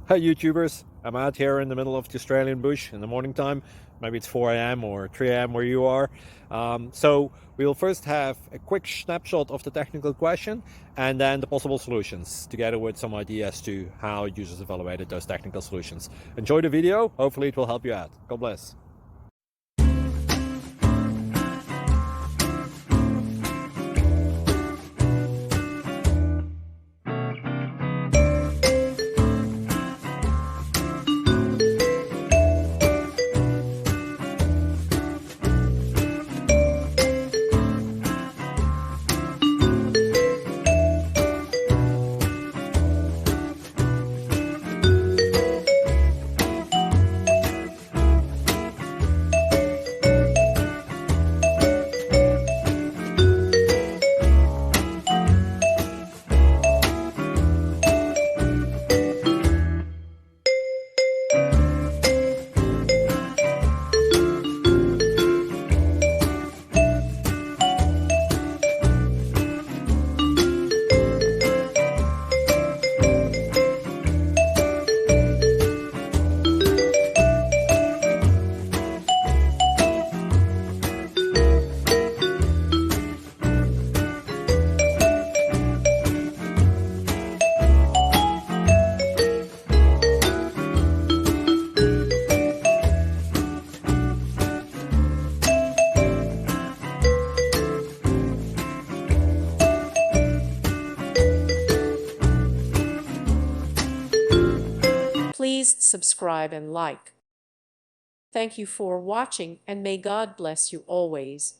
Hi YouTubers, I'm out here in the middle of the Australian bush in the morning time. Maybe it's 4 a.m. or 3 a.m. where you are. So we'll first have a quick snapshot of the technical question and then the possible solutions, together with some ideas to how users evaluated those technical solutions. Enjoy the video, hopefully it will help you out. God bless. Please subscribe and like. Thank you for watching, and may God bless you always.